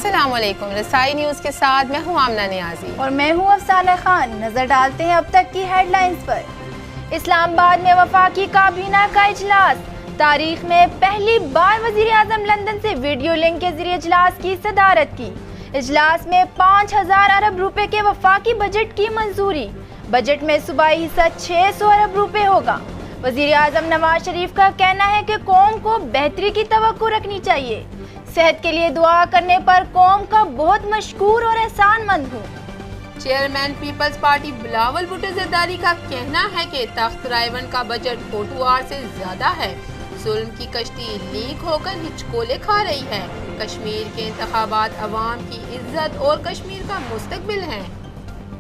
السلام علیکم، رسائی نیوز کے ساتھ میں ہوں آمنہ نیازی اور میں ہوں افسانہ خان۔ نظر ڈالتے ہیں اب تک کی ہیڈ لائنز پر۔ اسلام آباد میں وفاقی کابینہ کا اجلاس، تاریخ میں پہلی بار وزیر اعظم لندن سے ویڈیو لنک کے ذریعے اجلاس کی صدارت کی۔ اجلاس میں 5000 ارب روپے کے وفاقی بجٹ کی منظوری، بجٹ میں صوبائی حصہ 600 ارب روپے ہوگا۔ وزیر اعظم نواز شریف کا کہنا ہے کہ قوم کو بہتری کی توقع رکھنی چاہیے، صحت کے لیے دعا کرنے پر قوم کا بہت مشکور اور احسان مند ہوں۔ Chairman Peoples Party Bilawal Bhutto Zardari کا کہنا ہے کہ تخت رائیونڈ کا بجٹ کوٹوار سے زیادہ ہے، ظلم کی کشتی لیک ہو کر ہچکولے کھا رہی ہے۔ کشمیر کے انتخابات عوام کی عزت اور کشمیر کا مستقبل ہیں۔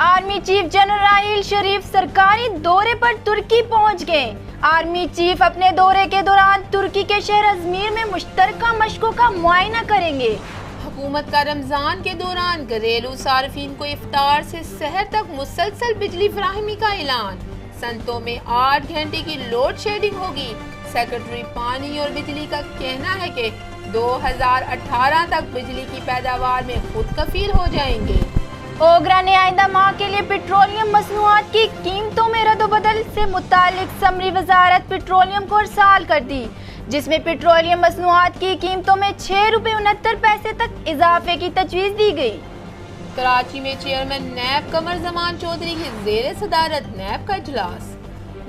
Army chief general Raheel Sharif سرکاری دورے پر ترکی پہنچ گئے۔ آرمی چیف اپنے دورے کے دوران ترکی کے شہر ازمیر میں مشترکہ مشقوں کا معائنہ کریں گے۔ حکومت کا رمضان کے دوران گھریلو صارفین کو افطار سے سحر تک مسلسل بجلی فراہمی کا اعلان۔ سنتوں میں 8 گھنٹے کی لوڈ شیڈنگ ہوگی۔ سیکرٹری پانی اور بجلی کا کہنا ہے کہ 2018 تک بجلی کی پیداوار میں خود کفیل ہو جائیں گے۔ اوگرا نے آئندہ ماہ کے لیے پیٹرولیم مصنوعات کی قیمتوں میں رد و بدل سے متعلق سمری وزارت پیٹرولیم کو ارسال کر دی، جس میں پیٹرولیم مصنوعات کی قیمتوں میں 6 روپے 69 پیسے تک اضافے کی تجویز دی گئی۔ کراچی میں چیئرمین نیب قمر زمان چودھری کی زیر صدارت نیب کا اجلاس۔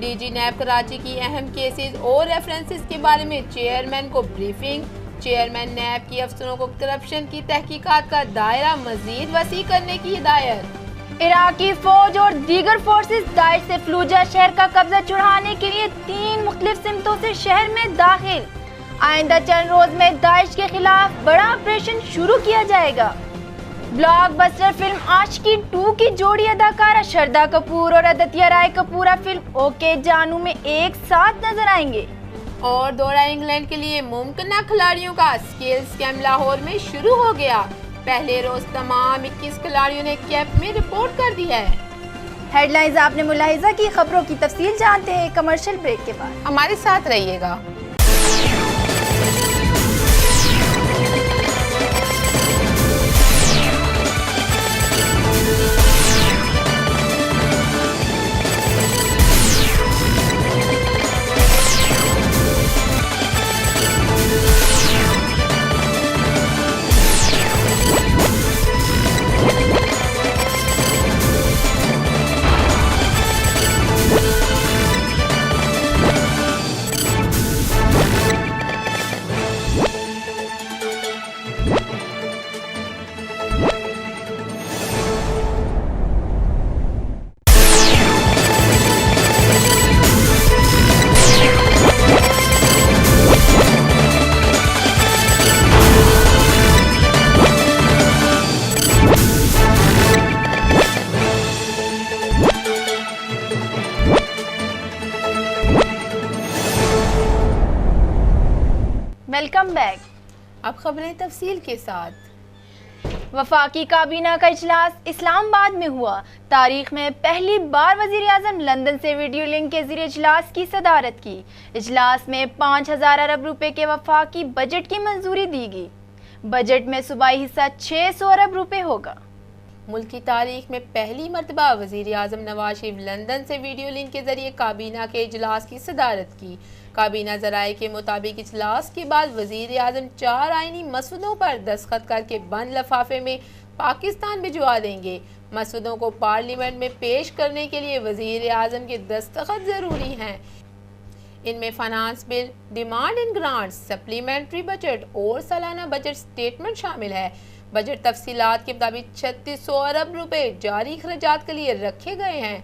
ڈی جی نیب کراچی کی اہم کیسز اور ریفرنسز کے بارے میں چیئرمین کو بریفنگ۔ چیئرمین نیب کی افسروں کو کرپشن کی تحقیقات کا دائرہ مزید وسیع کرنے کی ہدایت۔ عراقی فوج اور دیگر فورسز داعش سے فلوجہ شہر کا قبضہ چھڑانے کے لیے 3 مختلف سمتوں سے شہر میں داخل۔ آئندہ چند روز میں داعش کے خلاف بڑا آپریشن شروع کیا جائے گا۔ بلاک بسٹر فلم عاشقی 2 کی جوڑی اداکارہ شردا کپور اور آدتیہ رائے کپورا فلم اوکے جانو میں ایک ساتھ نظر آئیں گے۔ اور دورہ انگلینڈ کے لیے ممکنہ کھلاڑیوں کا اسکلز کیمپ لاہور میں شروع ہو گیا۔ پہلے روز تمام 21 کھلاڑیوں نے کیمپ میں رپورٹ کر دی ہے۔ ہیڈ لائنز آپ نے ملاحظہ کی، خبروں کی تفصیل جانتے ہیں کمرشل بریک کے بعد۔ ہمارے ساتھ رہیے گا۔ Welcome back. اب خبریں تفصیل کے ساتھ۔ وفاقی کابینہ کا اجلاس اسلام آباد میں ہوا۔ تاریخ میں پہلی بار وزیر اعظم لندن سے ویڈیو لنک کے ذریعے اجلاس کی صدارت کی۔ اجلاس میں 5000 ارب روپے کے وفاقی بجٹ کی منظوری دی گئی۔ بجٹ میں صوبائی حصہ 600 ارب روپے ہوگا۔ ملک کی تاریخ میں پہلی مرتبہ وزیر اعظم نواز شریف لندن سے ویڈیو لنک کے ذریعے کابینہ کے اجلاس کی صدارت کی۔ کابینہ ذرائع کے مطابق اجلاس کے بعد وزیر اعظم 4 آئینی مسودوں پر دستخط کر کے بند لفافے میں پاکستان بھجوا دیں گے۔ مسودوں کو پارلیمنٹ میں پیش کرنے کے لیے وزیر اعظم کے دستخط ضروری ہیں۔ ان میں finance bill, demand and grants, supplementary budget اور سالانہ بجٹ سٹیٹمنٹ شامل ہے۔ بجٹ تفصیلات کے مطابق 3600 ارب روپے جاری اخراجات کے لیے رکھے گئے ہیں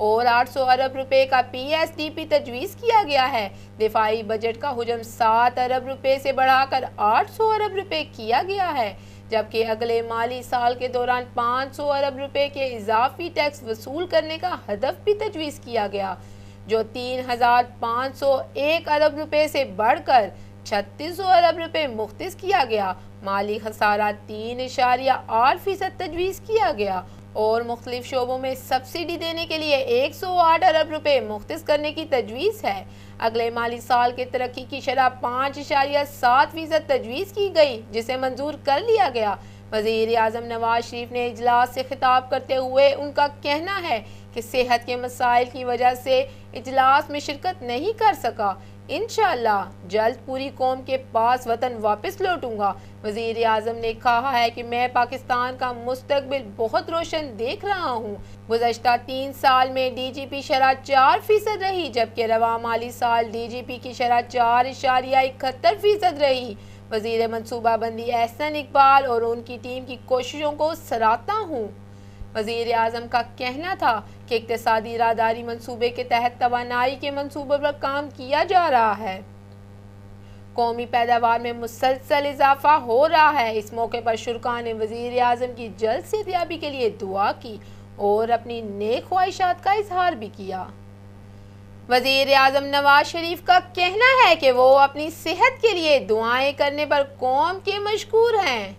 اور 800 ارب روپے کا پی ایس ڈی پی تجویز کیا گیا ہے۔ دفاعی بجٹ کا حجم 7 ارب روپے سے بڑھا کر 800 ارب روپے کیا گیا ہے، جبکہ اگلے مالی سال کے دوران 500 ارب روپے کے اضافی ٹیکس وصول کرنے کا ہدف بھی تجویز کیا گیا، جو 3501 ارب روپے سے بڑھ کر 3600 ارب روپے مختص کیا گیا۔ مالی خسارہ 3.8% تجویز کیا گیا اور مختلف شعبوں میں سبسڈی دینے کے لیے 108 ارب روپے مختص کرنے کی تجویز ہے۔ اگلے مالی سال کے ترقی کی شرح 5.7% تجویز کی گئی، جسے منظور کر لیا گیا۔ وزیر اعظم نواز شریف نے اجلاس سے خطاب کرتے ہوئے ان کا کہنا ہے کہ صحت کے مسائل کی وجہ سے اجلاس میں شرکت نہیں کر سکا۔ انشاءاللہ جلد پوری قوم کے پاس وطن واپس لوٹوں گا۔ وزیر اعظم نے کہا ہے کہ میں پاکستان کا مستقبل بہت روشن دیکھ رہا ہوں۔ گزشتہ 3 سال میں ڈی جی پی شرح 4% رہی، جبکہ رواں مالی سال ڈی جی پی کی شرح 4.71% رہی۔ وزیر منصوبہ بندی احسن اقبال اور ان کی ٹیم کی کوششوں کو سراہتا ہوں۔ وزیر اعظم کا کہنا تھا کہ اقتصادی اراداری منصوبے کے تحت توانائی کے منصوبے پر کام کیا جا رہا ہے۔ قومی پیداوار میں مسلسل اضافہ ہو رہا ہے۔ اس موقع پر شرکاء نے وزیر اعظم کی جلد صحتیابی کے لیے دعا کی اور اپنی نیک خواہشات کا اظہار بھی کیا۔ وزیر اعظم نواز شریف کا کہنا ہے کہ وہ اپنی صحت کے لیے دعائیں کرنے پر قوم کے مشکور ہیں۔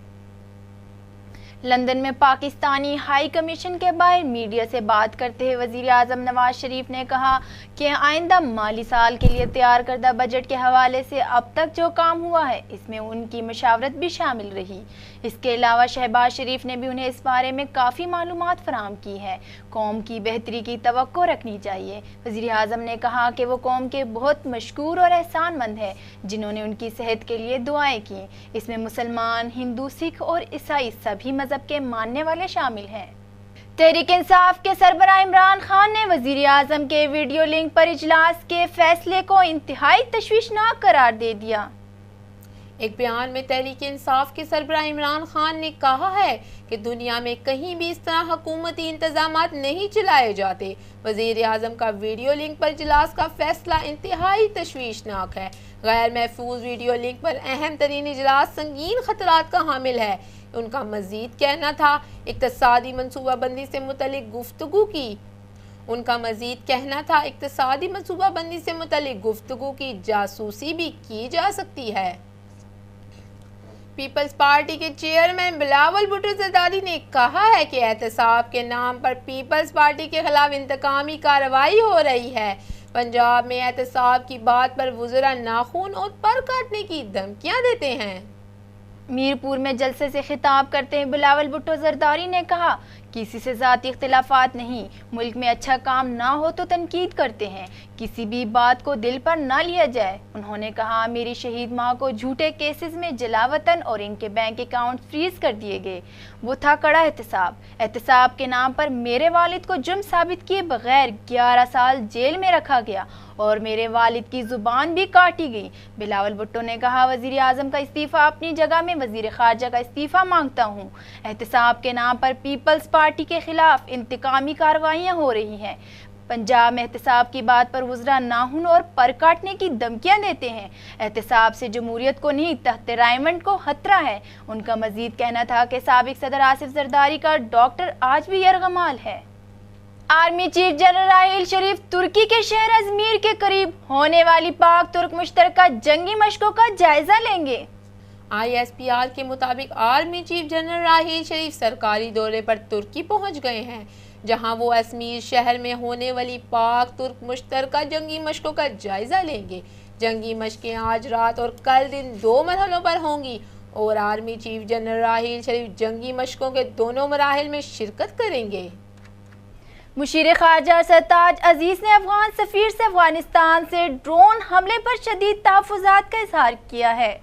لندن میں پاکستانی ہائی کمیشن کے باہر میڈیا سے بات کرتے ہوئے وزیر اعظم نواز شریف نے کہا کہ آئندہ مالی سال کے لیے تیار کردہ بجٹ کے حوالے سے اب تک جو کام ہوا ہے اس میں ان کی مشاورت بھی شامل رہی۔ اس کے علاوہ شہباز شریف نے بھی انہیں اس بارے میں کافی معلومات فراہم کی ہے۔ قوم کی بہتری کی توقع رکھنی چاہیے۔ وزیر اعظم نے کہا کہ وہ قوم کے بہت مشکور اور احسان مند ہیں جنہوں نے ان کی صحت کے لیے دعائیں کی۔ اس میں مسلمان، ہندو، سکھ اور عیسائی سبھی مذہب کے ماننے والے شامل ہیں۔ تحریک انصاف کے سربراہ عمران خان نے وزیر اعظم کے ویڈیو لنک پر اجلاس کے فیصلے کو انتہائی تشویشناک قرار دے دیا۔ ایک بیان میں تحریک انصاف کے سربراہ عمران خان نے کہا ہے کہ دنیا میں کہیں بھی اس طرح حکومتی انتظامات نہیں چلائے جاتے۔ وزیر اعظم کا ویڈیو لنک پر اجلاس کا فیصلہ انتہائی تشویشناک ہے۔ غیر محفوظ ویڈیو لنک پر اہم ترین اجلاس سنگین خطرات کا حامل ہے۔ ان کا مزید کہنا تھا اقتصادی منصوبہ بندی سے متعلق گفتگو کی جاسوسی بھی کی جا سکتی ہے۔ پیپلز پارٹی کے چیئرمین بلاول بھٹو زرداری نے کہا ہے کہ احتساب کے نام پر پیپلز پارٹی کے خلاف انتقامی کارروائی ہو رہی ہے۔ پنجاب میں احتساب کی بات پر وزراء ناخن اور پر کاٹنے کی دھمکیاں دیتے ہیں۔ میرپور میں جلسے سے خطاب کرتے ہوئے بلاول بھٹو زرداری نے کہا کسی سے ذاتی اختلافات نہیں، ملک میں اچھا کام نہ ہو تو تنقید کرتے ہیں، کسی بھی بات کو دل پر نہ لیا جائے۔ انہوں نے کہا میری شہید ماں کو جھوٹے کیسز میں جلا وطن اور ان کے بینک اکاؤنٹ فریز کر دیے گئے، وہ تھا کڑا احتساب کے نام پر میرے والد کو جرم ثابت کیے بغیر 11 سال جیل میں رکھا گیا اور میرے والد کی زبان بھی کاٹی گئی۔ بلاول بھٹو نے کہا وزیر اعظم کا استعفیٰ اپنی جگہ میں وزیر خارجہ کا استعفیٰ مانگتا ہوں۔ احتساب کے نام پر پیپلز پارٹی کے خلاف انتقامی کارروائیاں ہو رہی ہیں۔ پنجاب میں احتساب کی بات پر وزراء ناخن اور پر کاٹنے کی دھمکیاں دیتے ہیں۔ احتساب سے جمہوریت کو نہیں تخت رائمنڈ کو خطرہ ہے۔ ان کا مزید کہنا تھا کہ سابق صدر آصف زرداری کا ڈاکٹر آج بھی یرغمال ہے۔ Army chief general Raheel Sharif ترکی کے شہر ازمیر کے قریب ہونے والی پاک ترک مشترکہ جنگی مشقوں کا جائزہ لیں گے۔ ISPR کے مطابق army chief general Raheel Sharif سرکاری دورے پر ترکی پہنچ گئے ہیں، جہاں وہ ازمیر شہر میں ہونے والی پاک ترک مشترکہ جنگی مشقوں کا جائزہ لیں گے۔ جنگی مشقیں آج رات اور کل دن 2 مرحلوں پر ہوں گی اور army chief general Raheel Sharif جنگی مشقوں کے دونوں مراحل میں شرکت کریں گے۔ مشیر خارجہ سرتاج عزیز نے افغان سفیر سے افغانستان سے ڈرون حملے پر شدید تحفظات کا اظہار کیا ہے۔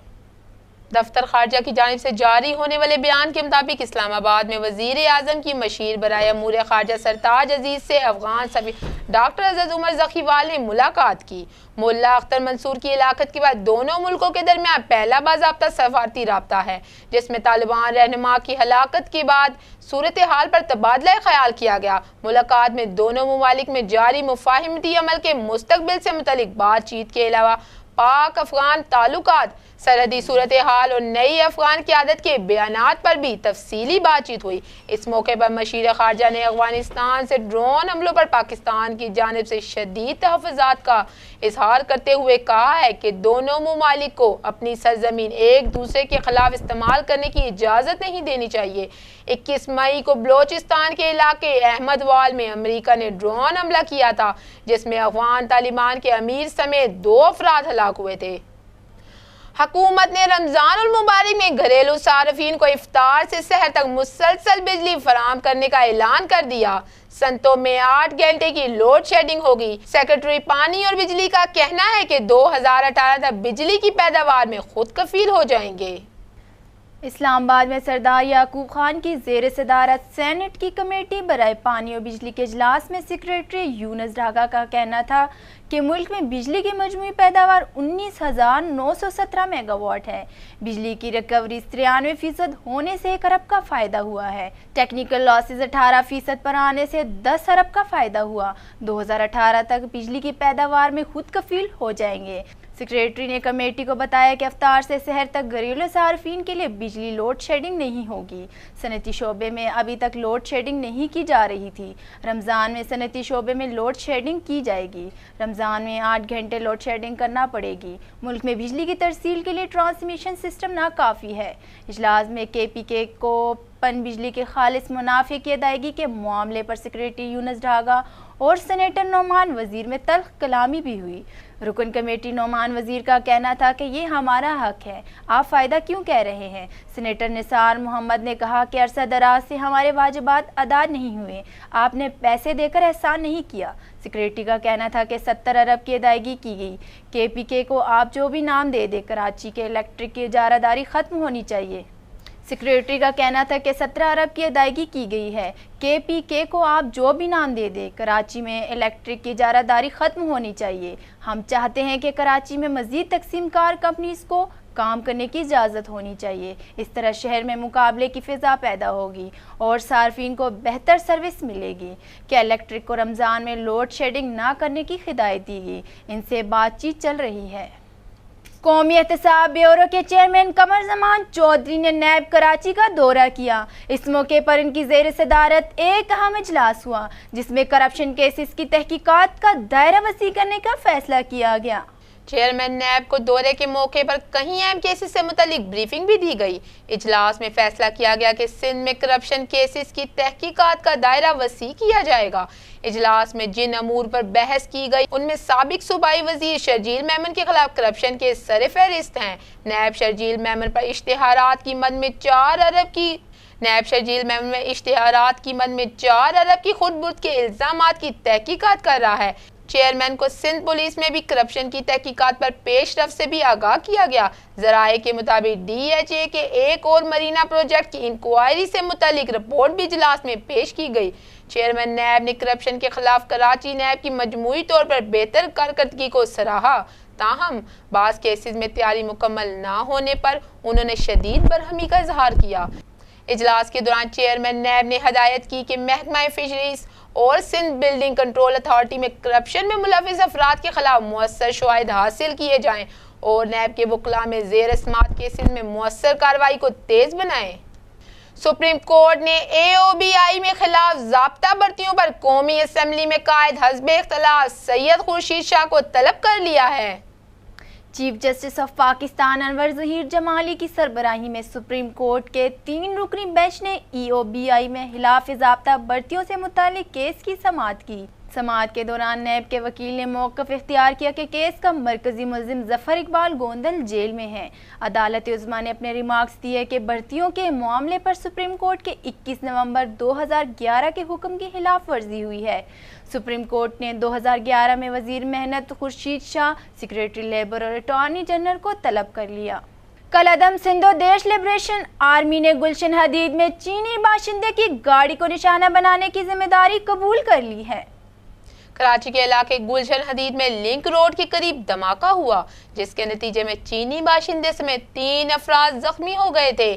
دفتر خارجہ کی جانب سے جاری ہونے والے بیان کے مطابق اسلام آباد میں وزیر اعظم کی مشیر برائے امور خارجہ سرتاج عزیز سے افغان سفیر ڈاکٹر عزت عمر ذخیوال نے ملاقات کی۔ ملا اختر منصور کی ہلاکت کے بعد دونوں ملکوں کے درمیان پہلا باضابطہ سفارتی رابطہ ہے، جس میں طالبان رہنما کی ہلاکت کے بعد صورتحال پر تبادلہ خیال کیا گیا۔ ملاقات میں دونوں ممالک میں جاری مفاہمتی عمل کے مستقبل سے متعلق بات چیت کے علاوہ پاک افغان تعلقات، سرحدی صورتحال اور نئی افغان قیادت کے بیانات پر بھی تفصیلی بات چیت ہوئی۔ اس موقع پر مشیر خارجہ نے افغانستان سے ڈرون حملوں پر پاکستان کی جانب سے شدید تحفظات کا اظہار کرتے ہوئے کہا ہے کہ دونوں ممالک کو اپنی سرزمین ایک دوسرے کے خلاف استعمال کرنے کی اجازت نہیں دینی چاہیے۔ 21 مئی کو بلوچستان کے علاقے احمد وال میں امریکہ نے ڈرون حملہ کیا تھا، جس میں افغان طالبان کے امیر سمیت 2 افراد ہلاک ہوئے تھے۔ حکومت نے رمضان المبارک میں گھریلو صارفین کو افطار سے سحر تک مسلسل بجلی فراہم کرنے کا اعلان کر دیا۔ سنتوں میں 8 گھنٹے کی لوڈ شیڈنگ ہوگی۔ سیکرٹری پانی اور بجلی کا کہنا ہے کہ 2018 تک بجلی کی پیداوار میں خود کفیل ہو جائیں گے۔ اسلام آباد میں سردار یعقوب خان کی زیر صدارت سینٹ کی کمیٹی برائے پانی اور بجلی کے اجلاس میں سیکریٹری یونس ڈھاکا کا کہنا تھا کہ ملک میں بجلی کی مجموعی پیداوار 19,917 میگا واٹ ہے۔ بجلی کی ریکوری 93% ہونے سے 1 ارب کا فائدہ ہوا ہے۔ ٹیکنیکل لاسز 18% پر آنے سے 10 ارب کا فائدہ ہوا۔ 2018 تک بجلی کی پیداوار میں خود کفیل ہو جائیں گے۔ سیکریٹری نے کمیٹی کو بتایا کہ افطار سے سحر تک گھریلو صارفین کے لیے بجلی لوڈ شیڈنگ نہیں ہوگی۔ صنعتی شعبے میں ابھی تک لوڈ شیڈنگ نہیں کی جا رہی تھی۔ رمضان میں صنعتی شعبے میں لوڈ شیڈنگ کی جائے گی۔ رمضان میں 8 گھنٹے لوڈ شیڈنگ کرنا پڑے گی۔ ملک میں بجلی کی ترسیل کے لیے ٹرانسمیشن سسٹم ناکافی ہے۔ اجلاس میں KPK کو پن بجلی کے خالص منافع کی ادائیگی کے معاملے پر سیکریٹری یونس ڈھاکا اور سینیٹر نعمان وزیر میں تلخ کلامی بھی ہوئی۔ رکن کمیٹی نعمان وزیر کا کہنا تھا کہ یہ ہمارا حق ہے، آپ فائدہ کیوں کہہ رہے ہیں؟ سینیٹر نثار محمد نے کہا کہ عرصہ دراز سے ہمارے واجبات ادا نہیں ہوئے، آپ نے پیسے دے کر احسان نہیں کیا۔ سیکریٹری کا کہنا تھا کہ 70 ارب کی ادائیگی کی گئی۔ KPK کو آپ جو بھی نام دے دے، کراچی کے الیکٹرک کی اجارہ داری ختم ہونی چاہیے۔ سیکریٹری کا کہنا تھا کہ 17 ارب کی ادائیگی کی گئی ہے۔ KPK کو آپ جو بھی نام دے دے، کراچی میں الیکٹرک کی اجارہ داری ختم ہونی چاہیے۔ ہم چاہتے ہیں کہ کراچی میں مزید تقسیم کار کمپنیز کو کام کرنے کی اجازت ہونی چاہیے۔ اس طرح شہر میں مقابلے کی فضا پیدا ہوگی اور صارفین کو بہتر سروس ملے گی۔ کہ الیکٹرک کو رمضان میں لوڈ شیڈنگ نہ کرنے کی ہدایت دی گئی، ان سے بات چیت چل رہی ہے۔ قومی احتساب بیورو کے چیئرمین قمر زمان چودھری نے نیب کراچی کا دورہ کیا۔ اس موقع پر ان کی زیر صدارت ایک اہم اجلاس ہوا جس میں کرپشن کیسز کی تحقیقات کا دائرہ وسیع کرنے کا فیصلہ کیا گیا۔ چیئرمین نیب کو دورے کے موقع پر کئی اہم کیسز سے متعلق بریفنگ بھی دی گئی۔ اجلاس میں فیصلہ کیا گیا کہ سندھ میں کرپشن کیسز کی تحقیقات کا دائرہ وسیع کیا جائے گا۔ اجلاس میں جن امور پر بحث کی گئی ان میں سابق صوبائی وزیر شرجیل میمن کے خلاف کرپشن کے سر فہرست ہیں۔ نیب شرجیل میمن پر اشتہارات کی مد میں 4 ارب کی خود برد کے الزامات کی تحقیقات کر رہا ہے۔ چیئرمین کو سندھ پولیس میں بھی کرپشن کی تحقیقات پر پیش رفت سے بھی آگاہ کیا گیا۔ ذرائع کے مطابق DHA کے ایک اور مرینا پروجیکٹ کی انکوائری سے متعلق رپورٹ بھی اجلاس میں پیش کی گئی۔ چیئرمین نیب نے کرپشن کے خلاف کراچی نیب کی مجموعی طور پر بہتر کارکردگی کو سراہا، تاہم بعض کیسز میں تیاری مکمل نہ ہونے پر انہوں نے شدید برہمی کا اظہار کیا۔ اجلاس کے دوران چیئرمین نیب نے ہدایت کی کہ محکمہ فشریز اور سندھ بلڈنگ کنٹرول اتھارٹی میں کرپشن میں ملوث افراد کے خلاف مؤثر شواہد حاصل کیے جائیں اور نیب کے وکلاء میں زیر سماعت کیسز میں مؤثر کارروائی کو تیز بنائیں۔ سپریم کورٹ نے AOBI میں خلاف ضابطہ بھرتیوں پر قومی اسمبلی میں قائد حزب اختلاف سید خورشید شاہ کو طلب کر لیا ہے۔ چیف جسٹس آف پاکستان انور ظہیر جمالی کی سربراہی میں سپریم کورٹ کے 3 رکنی بینچ نے EOBI میں خلاف ضابطہ بھرتیوں سے متعلق کیس کی سماعت کی۔ سماعت کے دوران نیب کے وکیل نے موقف اختیار کیا کہ کیس کا مرکزی ملزم ظفر اقبال گوندل جیل میں ہے۔ عدالت عظمیٰ نے اپنے ریمارکس دیے کہ بھرتیوں کے معاملے پر سپریم کورٹ کے 21 نومبر 2011 کے حکم کی خلاف ورزی ہوئی ہے۔ سپریم کورٹ نے 2011 میں وزیر محنت خورشید شاہ، سیکریٹری لیبر اور اٹارنی جنرل کو طلب کر لیا۔ کل عدم سندھ و دیش لبریشن آرمی نے گلشن حدید میں چینی باشندے کی گاڑی کو نشانہ بنانے کی ذمہ داری قبول کر لی ہے۔ کراچی کے علاقے گلشن حدید میں لنک روڈ کے قریب دھماکہ ہوا جس کے نتیجے میں چینی باشندے سمیت 3 افراد زخمی ہو گئے تھے۔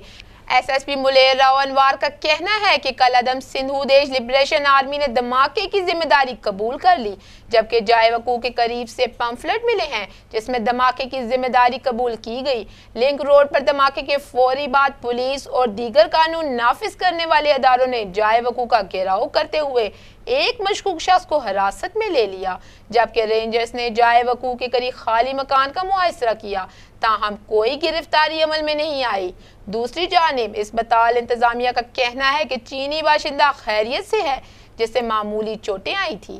SSP ملیر راؤ انوار کا کہنا ہے کہ کل عدم سندھ و دیش لبریشن آرمی نے دھماکے کی ذمہ داری قبول کر لی، جبکہ جائے وقوع کے قریب سے پمفلٹ ملے ہیں جس میں دھماکے کی ذمہ داری قبول کی گئی۔ لنک روڈ پر دھماکے کے فوری بعد پولیس اور دیگر قانون نافذ کرنے والے اداروں نے جائے وقوع کا گھیراؤ کرتے ہوئے ایک مشکوک شخص کو حراست میں لے لیا، جبکہ رینجرز نے جائے وقوع کے قریب خالی مکان کا محاصرہ کیا، تاہم کوئی گرفتاری عمل میں نہیں آئی۔ دوسری جانب اسپتال انتظامیہ کا کہنا ہے کہ چینی باشندہ خیریت سے ہے جسے معمولی چوٹیں آئی تھی۔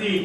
3,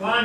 5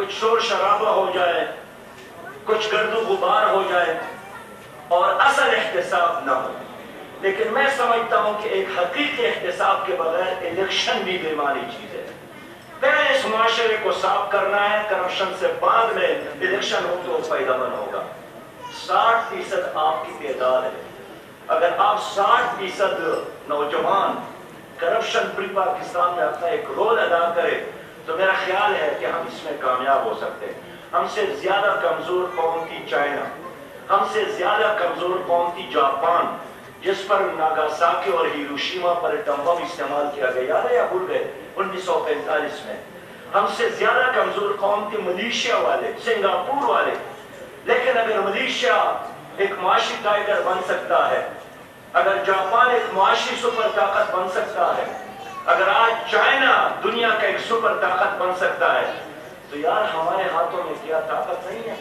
کچھ شور شرابہ ہو جائے, کچھ گرد و غبار ہو جائے اور اصل احتساب نہ ہو. لیکن میں سمجھتا ہوں کہ ایک حقیقی احتساب کے بغیر الیکشن بھی بیماری چیز ہے. پہلے اس معاشرے کو صاف کرنا ہے, کرپشن سے بعد میں الیکشن ہو تو فائدہ مند ہوگا. 60% آپ کی تعداد ہے. اگر آپ 60% نوجوان کرپشن فری پاکستان میں اپنا ایک رول ادا کرے تو میرا خیال ہے کہ ہم اس میں کامیاب ہو سکتے ہیں. ہم سے زیادہ کمزور قوم تھی چائنا, ہم سے زیادہ کمزور قوم تھی جاپان, جس پر ناگاساکی اور ہیروشیما پر ایٹم بم استعمال کیا گیا, یاد ہے یا بھول گئے 1945 میں. ہم سے زیادہ کمزور قوم تھی ملیشیا والے, سنگاپور والے. لیکن اگر ملیشیا ایک معاشی ٹائگر بن سکتا ہے, اگر جاپان ایک معاشی سپر طاقت بن سکتا ہے, اگر آج چائنا دنیا کا ایک سپر طاقت بن سکتا ہے, تو یار ہمارے ہاتھوں میں کیا طاقت نہیں ہے.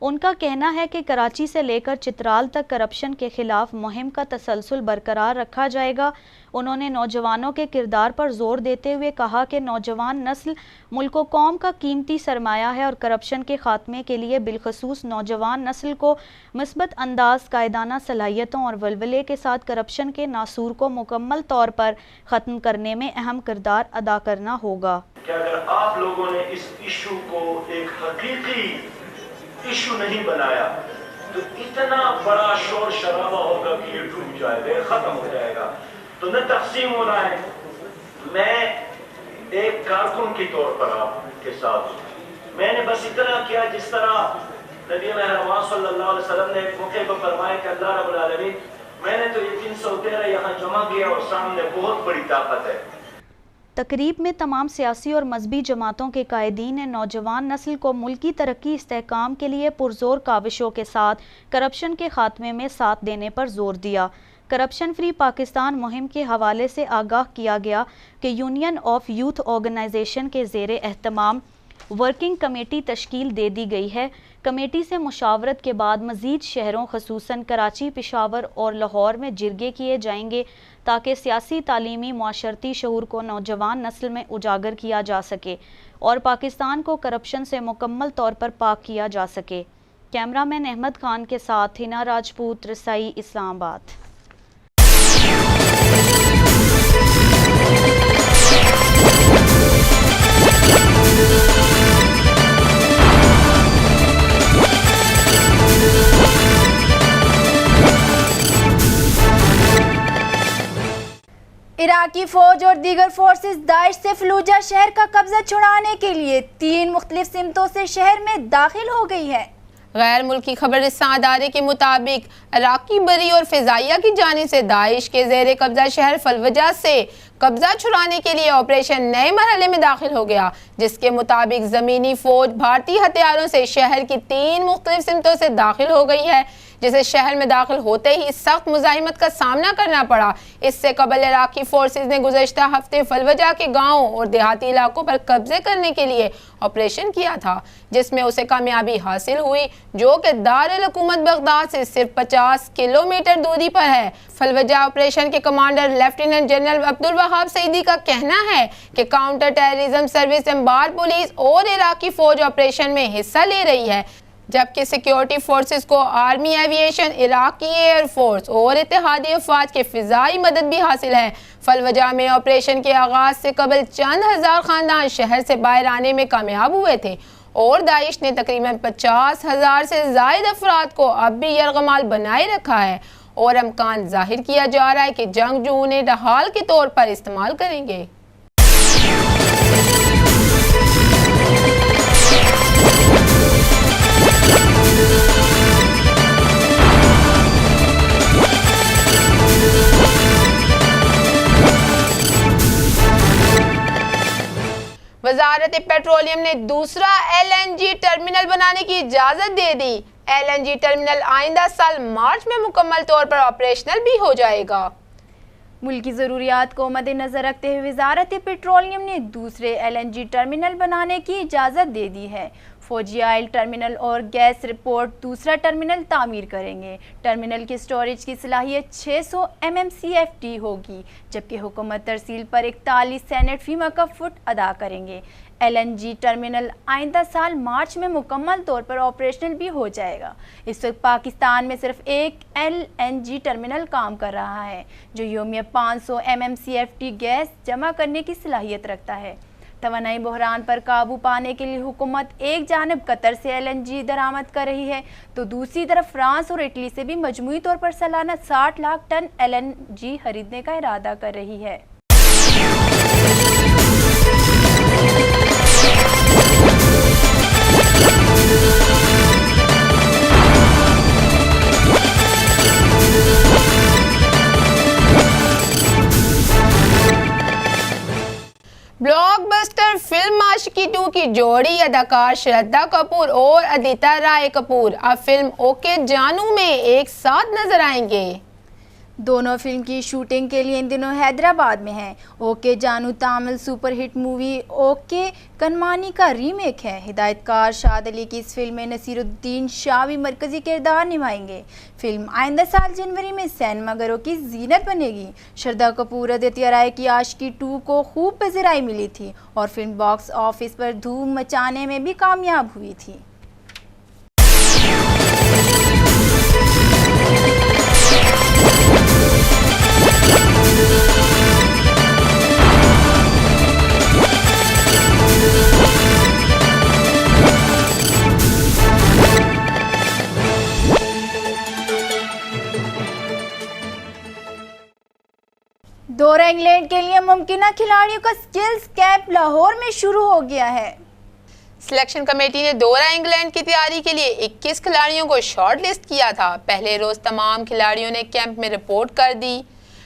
ان کا کہنا ہے کہ کراچی سے لے کر چترال تک کرپشن کے خلاف مہم کا تسلسل برقرار رکھا جائے گا. انہوں نے نوجوانوں کے کردار پر زور دیتے ہوئے کہا کہ نوجوان نسل ملک و قوم کا قیمتی سرمایہ ہے اور کرپشن کے خاتمے کے لیے بالخصوص نوجوان نسل کو مثبت انداز, قائدانہ صلاحیتوں اور ولولے کے ساتھ کرپشن کے ناسور کو مکمل طور پر ختم کرنے میں اہم کردار ادا کرنا ہوگا. کہ اگر آپ لوگوں نے اس ایشو کو ایک حقیقی ایشو نہیں بنایا تو اتنا بڑا شور شرابہ ہوگا کہ یہ ڈوب جائے گا, ختم ہو جائے گا. تو نہ تقسیم ہونا ہے. میں ایک کارکن کے طور پر آپ کے ساتھ میں نے بس اتنا کیا جس طرح نبی مہربان صلی اللہ علیہ وسلم نے ایک موقع پر فرمایا کہ اللہ رب العالمین میں نے تو یہ 313 یہاں جمع کیا اور سامنے بہت بڑی طاقت ہے. تقریب میں تمام سیاسی اور مذہبی جماعتوں کے قائدین نے نوجوان نسل کو ملکی ترقی استحکام کے لیے پرزور کاوشوں کے ساتھ کرپشن کے خاتمے میں ساتھ دینے پر زور دیا. کرپشن فری پاکستان مہم کے حوالے سے آگاہ کیا گیا کہ یونین آف یوتھ آرگنائزیشن کے زیر اہتمام ورکنگ کمیٹی تشکیل دے دی گئی ہے. کمیٹی سے مشاورت کے بعد مزید شہروں خصوصاً کراچی, پشاور اور لاہور میں جرگے کیے جائیں گے تاکہ سیاسی, تعلیمی, معاشرتی شعور کو نوجوان نسل میں اجاگر کیا جا سکے اور پاکستان کو کرپشن سے مکمل طور پر پاک کیا جا سکے. کیمرہ مین احمد خان کے ساتھ ہنا راجپوت, رسائی, اسلام آباد. عراقی فوج اور دیگر فورسز داعش سے فلوجہ شہر کا قبضہ چھڑانے کے لیے 3 مختلف سمتوں سے شہر میں داخل ہو گئی ہے. غیر ملکی خبر رساں ادارے کے مطابق عراقی بری اور فضائیہ کی جانب سے داعش کے زیر قبضہ شہر فلوجہ سے قبضہ چھڑانے کے لیے آپریشن نئے مرحلے میں داخل ہو گیا, جس کے مطابق زمینی فوج بھارتی ہتھیاروں سے شہر کی 3 مختلف سمتوں سے داخل ہو گئی ہے, جسے شہر میں داخل ہوتے ہی سخت مزاحمت کا سامنا کرنا پڑا. اس سے قبل عراقی فورسز نے گزشتہ ہفتے فلوجہ کے گاؤں اور دیہاتی علاقوں پر قبضے کرنے کے لیے آپریشن کیا تھا, جس میں اسے کامیابی حاصل ہوئی, جو کہ دارالحکومت بغداد سے صرف 50 کلومیٹر دوری پر ہے. فلوجہ آپریشن کے commander lieutenant general Abdul Wahab Saeedi کا کہنا ہے کہ کاؤنٹر ٹیررزم سروس امبار پولیس اور عراقی فوج آپریشن میں حصہ لے رہی ہے, جبکہ سیکیورٹی فورسز کو آرمی ایویشن, عراقی ایئر فورس اور اتحادی افواج کے فضائی مدد بھی حاصل ہے. فلوجہ میں آپریشن کے آغاز سے قبل چند ہزار خاندان شہر سے باہر آنے میں کامیاب ہوئے تھے اور داعش نے تقریباً 50,000 سے زائد افراد کو اب بھی یرغمال بنائے رکھا ہے اور امکان ظاہر کیا جا رہا ہے کہ جنگجو انہیں ڈھال کے طور پر استعمال کریں گے. وزارت پیٹرولیم نے دوسرا LNG ٹرمینل بنانے کی اجازت دے دی. LNG ٹرمینل آئندہ سال مارچ میں مکمل طور پر آپریشنل بھی ہو جائے گا. ملکی ضروریات کو مد نظر رکھتے ہوئے وزارت پیٹرولیم نے دوسرے LNG ٹرمینل بنانے کی اجازت دے دی ہے. فوجی آئل ٹرمینل اور گیس رپورٹ دوسرا ٹرمینل تعمیر کریں گے. ٹرمینل کی سٹوریج کی صلاحیت 600 MMCFD ہوگی, جبکہ حکومت ترسیل پر 41 سینٹ فی مکعب فٹ ادا کریں گے. LNG ٹرمینل آئندہ سال مارچ میں مکمل طور پر آپریشنل بھی ہو جائے گا۔ اس وقت پاکستان میں صرف ایک LNG ٹرمینل کام کر رہا ہے جو یومیہ 500 MMCFT گیس جمع کرنے کی صلاحیت رکھتا ہے۔ توانائی بحران پر قابو پانے کے لیے حکومت ایک جانب قطر سے LNG درآمد کر رہی ہے تو دوسری طرف فرانس اور اٹلی سے بھی مجموعی طور پر سالانہ 60 لاکھ ٹن LNG خریدنے کا ارادہ کر رہی ہے۔ بلاک بسٹر فلم عاشقی 2 کی جوڑی اداکار شردھا کپور اور ادیتا رائے کپور اب فلم اوکے جانو میں ایک ساتھ نظر آئیں گے۔ دونوں فلم کی شوٹنگ کے لیے ان دنوں حیدرآباد میں ہیں۔ OK Jaanu Tamil super hit movie OK Kanmani کا ریمیک ہے۔ ہدایت کار شاد علی کی اس فلم میں نصیر الدین شاہ بھی مرکزی کردار نبھائیں گے۔ فلم آئندہ سال جنوری میں سینما گھروں کی زینت بنے گی۔ شردھا کپور ادیتیا رائے کی عاشقی 2 کو خوب پذیرائی ملی تھی اور فلم باکس آفس پر دھوم مچانے میں بھی کامیاب ہوئی تھی۔ دورہ انگلینڈ کے لیے ممکنہ کھلاڑیوں کا سکلز کیمپ لاہور میں شروع ہو گیا ہے۔ سلیکشن کمیٹی نے دورہ انگلینڈ کی تیاری کے لیے 21 کھلاڑیوں کو شارٹ لسٹ کیا تھا۔ پہلے روز تمام کھلاڑیوں نے کیمپ میں رپورٹ کر دی۔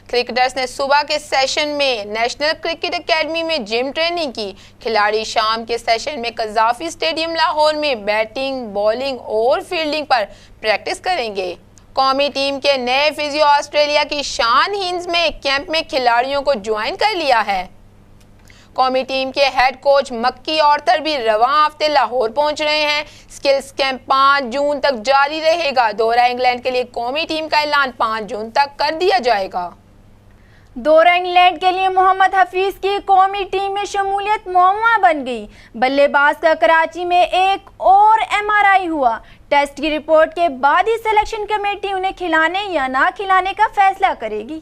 کرکٹرز نے صبح کے سیشن میں نیشنل کرکٹ اکیڈمی میں جم ٹریننگ کی۔ کھلاڑی شام کے سیشن میں قذافی اسٹیڈیم لاہور میں بیٹنگ، بالنگ اور فیلڈنگ پر پریکٹس کریں گے۔ قومی ٹیم کے نئے فزیو آسٹریلیا کی شان ہینز میں کیمپ میں کھلاڑیوں کو جوائن کر لیا ہے۔ قومی ٹیم کے ہیڈ کوچ مکی اورتر بھی رواں ہفتے لاہور پہنچ رہے ہیں۔ سکلز کیمپ 5 جون تک جاری رہے گا۔ دورہ انگلینڈ کے لیے قومی ٹیم کا اعلان 5 جون تک کر دیا جائے گا۔ دورہ انگلینڈ کے لیے محمد حفیظ کی قومی ٹیم میں شمولیت معمہ بن گئی۔ بلے باز کا کراچی میں ایک اور MRI ہوا۔ ٹیسٹ کی رپورٹ کے بعد ہی سلیکشن کمیٹی انہیں کھلانے یا نہ کھلانے کا فیصلہ کرے گی۔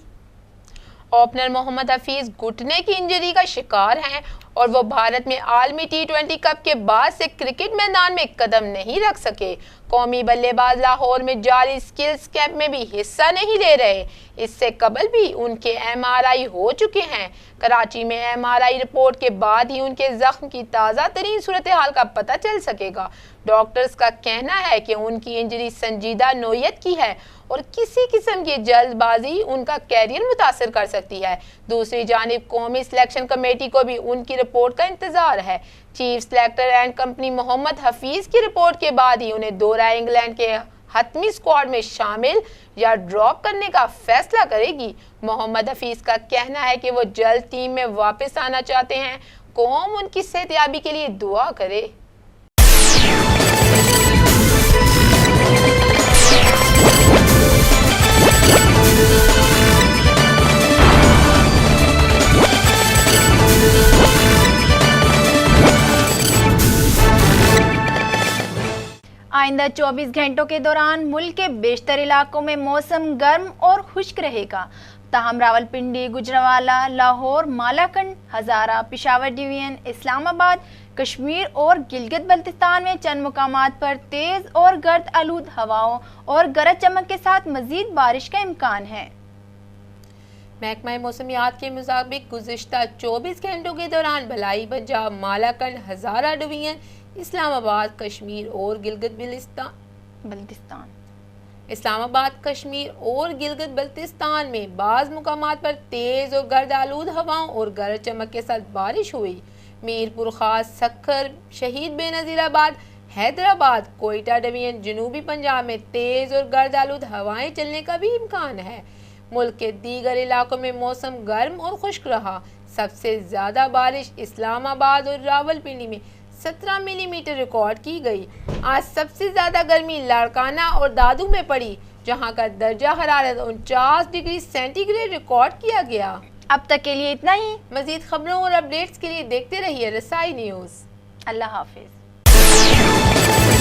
اوپنر محمد حفیظ گھٹنے کی انجری کا شکار ہیں اور وہ بھارت میں عالمی T20 کپ کے بعد سے کرکٹ میدان میں قدم نہیں رکھ سکے۔ قومی بلے باز لاہور میں جاری سکلز کیمپ میں بھی حصہ نہیں لے رہے۔ اس سے قبل بھی ان کے MRI ہو چکے ہیں۔ کراچی میں MRI رپورٹ کے بعد ہی ان کے زخم کی تازہ ترین صورتحال کا پتہ چل سکے گا۔ ڈاکٹرز کا کہنا ہے کہ ان کی انجری سنجیدہ نوعیت کی ہے اور کسی قسم کی جلد بازی ان کا کیریئر متاثر کر سکتی ہے۔ دوسری جانب قومی سلیکشن کمیٹی کو بھی ان کی رپورٹ کا انتظار ہے۔ چیف سلیکٹر اینڈ کمپنی محمد حفیظ کی رپورٹ کے بعد ہی انہیں دورہ انگلینڈ کے حتمی اسکواڈ میں شامل یا ڈراپ کرنے کا فیصلہ کرے گی۔ محمد حفیظ کا کہنا ہے کہ وہ جلد ٹیم میں واپس آنا چاہتے ہیں۔ قوم ان کی صحتیابی کے لیے دعا کرے۔ آئندہ 24 گھنٹوں کے دوران ملک کے بیشتر علاقوں میں موسم گرم اور خشک رہے گا، تاہم راولپنڈی، گجرانوالہ، لاہور، مالاکنڈ، ہزارہ، پشاور ڈویژن، اسلام آباد، کشمیر اور گلگت بلتستان میں چند مقامات پر تیز اور گرد آلود ہواؤں اور گرج چمک کے ساتھ مزید بارش کا امکان ہے۔ محکمہ موسمیات کے مطابق گزشتہ 24 گھنٹوں کے دوران بھلائی پنجاب، مالاکنڈ، ہزارہ ڈویژن، اسلام آباد، کشمیر اور گلگت بلتستان اسلام آباد، کشمیر اور گلگت بلتستان میں بعض مقامات پر تیز اور گرد آلود ہواؤں اور گرج چمک کے ساتھ بارش ہوئی۔ میرپور خاص، سکھر، شہید بے نظیر آباد، حیدرآباد، کوئٹہ ڈویژن، جنوبی پنجاب میں تیز اور گرد آلود ہوائیں چلنے کا بھی امکان ہے۔ ملک کے دیگر علاقوں میں موسم گرم اور خشک رہا۔ سب سے زیادہ بارش اسلام آباد اور راولپنڈی میں 17 ملی میٹر ریکارڈ کی گئی۔ آج سب سے زیادہ گرمی لاڑکانہ اور دادو میں پڑی، جہاں کا درجہ حرارت 49 ڈگری سینٹی گریڈ ریکارڈ کیا گیا۔ اب تک کے لیے اتنا ہی. مزید خبروں اور اپڈیٹس کے لیے دیکھتے رہیے رسائی نیوز. اللہ حافظ.